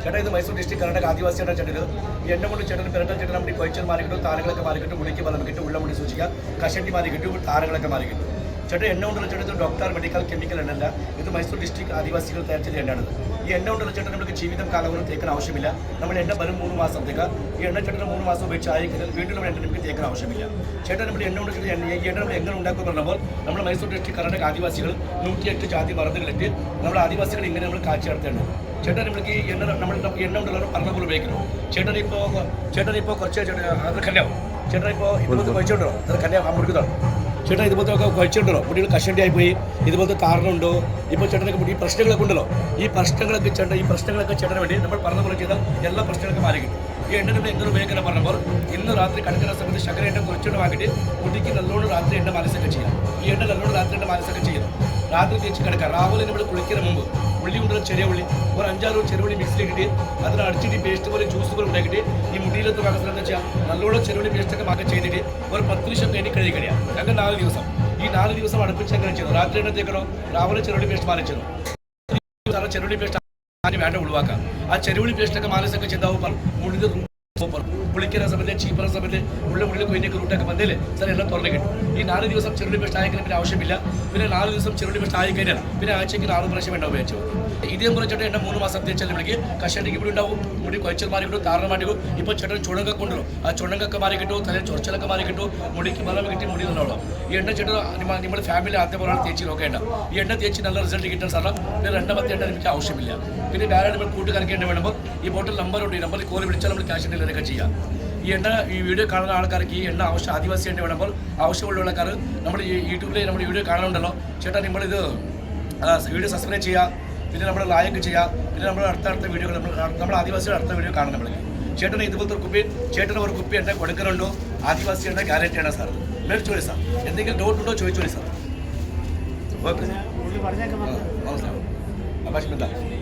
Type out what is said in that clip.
ചേട്ടാ ഇത് മൈസൂർ ഡിസ്ട്രിക്ട് കർണാടക ആദിവാസിയുടെ ചേട്ടൻ ഈ എണ്ണ കൊണ്ട് ചേട്ടൻ പിറട്ട ചേട്ടൻ നമ്മുടെ കൊയച്ചൽ മാറി കിട്ടും താരങ്ങളൊക്കെ മാറി കിട്ടും മുടിക്ക് ബലം കിട്ടും ഉള്ള മുടി സൂക്ഷിക്കുക കഷണ്ടി മാറി കിട്ടും താരങ്ങളൊക്കെ മാറി കിട്ടും ചേട്ടൻ എണ്ണ കൊണ്ടുള്ള ചേട്ടൻ ഡോക്ടർ മെഡിക്കൽ കെമിക്കൽ എണ്ണല്ല ഇത് മൈസൂർ ഡിസ്ട്രിക്ട് ആദിവാസികൾ തയ്യാർ ചെയ്ത എണ്ണയാണ് ഈ എണ്ണ കൊണ്ടുള്ള ചേട്ടൻ നമുക്ക് ജീവിതം കാലങ്ങളും തേക്കാൻ ആവശ്യമില്ല നമ്മൾ എണ്ണ വരും 3 മാസത്തേക്ക് ഈ എണ്ണ ചേട്ടൻ 3 മാസം ഉപയോഗിച്ച് ആയിരിക്കുന്നത് വീണ്ടും നമ്മൾ എണ്ണ നമുക്ക് തേക്കാൻ ആവശ്യമില്ല ചേട്ടൻ നമ്മുടെ എണ്ണ കൊണ്ട് ഈ എണ്ണ നമ്മൾ എങ്ങനെ ഉണ്ടാക്കും പറഞ്ഞപ്പോൾ നമ്മൾ മൈസൂർ ഡിസ്ട്രിക്ട് കർണാടക ആദിവാസികൾ 108 ജാതി മരുന്നുകളിട്ട് നമ്മൾ ആദിവാസികൾ ഇങ്ങനെ നമ്മൾ കാഴ്ച നടത്തേണ്ടത് ചേട്ടൻ നമ്മൾക്ക് ഈ എണ്ണ നമ്മൾ എണ്ണ കൊണ്ടുള്ള പറഞ്ഞ പോലെ ഉപയോഗിക്കുന്നു ചേട്ടനിപ്പോൾ കുറച്ച് അത് കല്യാവും ചേട്ടൻ ഇപ്പോൾ ഇതുപോലത്തെ കഴിച്ചുകൊണ്ടോ അത് കല്യാണം ആ മുടുക്കുന്നതാണ് ചേട്ടൻ ഇതുപോലത്തെ ഒക്കെ കഴിച്ചുകൊണ്ടോ മുടികൾ കഷണ്ടിയായി പോയി ഇതുപോലത്തെ താരണമുണ്ടോ ഇപ്പോൾ ചേട്ടനൊക്കെ മുടി പ്രശ്നങ്ങളൊക്കെ ഉണ്ടല്ലോ ഈ പ്രശ്നങ്ങളൊക്കെ ചേട്ടന് വേണ്ടി നമ്മൾ പറഞ്ഞ പോലെ ചെയ്താൽ എല്ലാ പ്രശ്നങ്ങളൊക്കെ മാറി കിട്ടും ഈ എണ്ണ നമ്മൾ എങ്ങനെ ഉപയോഗിക്കണം പറഞ്ഞപ്പോൾ ഇന്ന് രാത്രി കിടക്കുന്ന സമയത്ത് ശകല എണ്ണ കുറച്ചുകൊണ്ട് വാങ്ങിയിട്ട് മുടിക്ക് നല്ലോണം രാത്രി എണ്ണ മനസ്സൊക്കെ ചെയ്യാം ഈ എണ്ണ നല്ലോണം രാത്രി എണ്ണ മനസ്സൊക്കെ ചെയ്യണം രാത്രി തേച്ച് കിടക്കാം രാവിലെ നമ്മൾ കുളിക്കുന്ന മുമ്പ് ഉള്ളി കൊണ്ടുള്ള ചെറിയ ഉള്ളി ഒരു 5-6 ചെറുള്ളി മിക്സിലിട്ടിട്ട് അതിന് അടിച്ചിട്ട് പേസ്റ്റ് പോലെ ജ്യൂസ് പോലെ ഉണ്ടാക്കിയിട്ട് ഈ മുടിയിലത്ത് വാങ്ങുന്നത് വെച്ചാൽ നല്ലോണം ചെറുള്ളി പേസ്റ്റൊക്കെ മാറ്റി ചെയ്തിട്ട് ഒരു 10 നിമിഷം കഴിഞ്ഞ് കഴുകി കഴിയാം അങ്ങനെ 4 ദിവസം ഈ 4 ദിവസം അടുപ്പിച്ച് എങ്ങനെ ചെയ്തു രാത്രി എണ്ണ തേക്കണോ രാവിലെ ചെറുള്ളി പേസ്റ്റ് മാറിച്ചോ ചെറുള്ളി പേസ്റ്റ് വേണ്ട ഒഴിവാക്കാം ആ ചെറുള്ളി പേസ്റ്റൊക്കെ മാനസൊക്കെ ചെയ്താവും മുടിത് കുളിക്കുന്ന സമയത്ത് ചീപ്പുന്ന സമയത്ത് ഉള്ള മുകളിൽ കൊയിനൊക്കെ റൂട്ടൊക്കെ വന്നേലേ സാർ എല്ലാം തുറന്നു കിട്ടും ഈ 4 ദിവസം ചെറുള്ളി പേസ്റ്റ് ആയിക്കഴിഞ്ഞാൽ പിന്നെ ആവശ്യമില്ല പിന്നെ 4 ദിവസം ചെറുള്ളി പേസ്റ്റ് ആയിക്കഴിഞ്ഞാൽ പിന്നെ ആഴ്ചയ്ക്ക് 4 പ്രാവശ്യം വേണ്ട ഉപയോഗിച്ചു ഇതേ പറഞ്ഞിട്ട് എന്നെ 3 മാസം തേച്ചാൽ വിളിക്ക് കഷണ്ടിക്ക് ഇവിടെ ഉണ്ടാവും മുടി കൊയച്ചൽ മാറി കിട്ടും താരണം മാറി കിട്ടും ഇപ്പോൾ ചേട്ടൻ ചുണങ്ങൊക്കെ കൊണ്ടുവരും ആ ചുണങ്ങൊക്കെ മാറി കിട്ടും തലയിൽ ചൊറച്ചലൊക്കെ മാറി കിട്ടും മുടിക്ക് ബലം കിട്ടി മുടി നല്ലോണം ഈ എണ്ണ ചേട്ടൻ നമ്മുടെ ഫാമിലി ആദ്യം പോലെ തേച്ച് നോക്കേണ്ട ഈ എണ്ണ തേച്ച് നല്ല റിസൾട്ട് കിട്ടുന്ന സാറിന് പിന്നെ 2 എണ്ണ എനിക്ക് ആവശ്യമില്ല പിന്നെ വേറെ നമ്മൾ കൂട്ടുകാർക്ക് എണ്ണ വേണമെങ്കിൽ ഈ ബോട്ടിൽ നമ്പറുണ്ട് ഈ നമ്പറിൽ കോൾ വിളിച്ചാൽ നമ്മൾ ക്യാഷ് ഡെലിവറി ചെയ്യാം ഈ എണ്ണ ഈ വീഡിയോ കാണുന്ന ആൾക്കാർക്ക് ഈ എണ്ണ ആവശ്യം ആദിവാസി എണ്ണ വേണമെങ്കിൽ ആവശ്യമുള്ള ആൾക്കാർ നമ്മൾ ഈ യൂട്യൂബിൽ നമ്മൾ വീഡിയോ കാണുന്നുണ്ടല്ലോ ചേട്ടാ നമ്മളിത് വീഡിയോ സബ്സ്ക്രൈബ് ചെയ്യുക പിന്നെ നമ്മൾ ലൈക്ക് ചെയ്യുക പിന്നെ നമ്മൾ അടുത്ത വീഡിയോകൾ നമ്മൾ ആദിവാസിയുടെ അടുത്ത വീഡിയോ കാണും നമ്മൾ ചേട്ടന് ഇതുപോലത്തെ ഒരു കുപ്പി എണ്ണ കൊടുക്കുന്നുണ്ടോ ആദിവാസി എണ്ണ ഗ്യാരണ്ടിയാണ് സാർ മേടിച്ചോളി സാർ എന്തെങ്കിലും ഡൗട്ട് ഉണ്ടോ ചോദിച്ചോളി സാർ ഓക്കെ മനസ്സിലാവും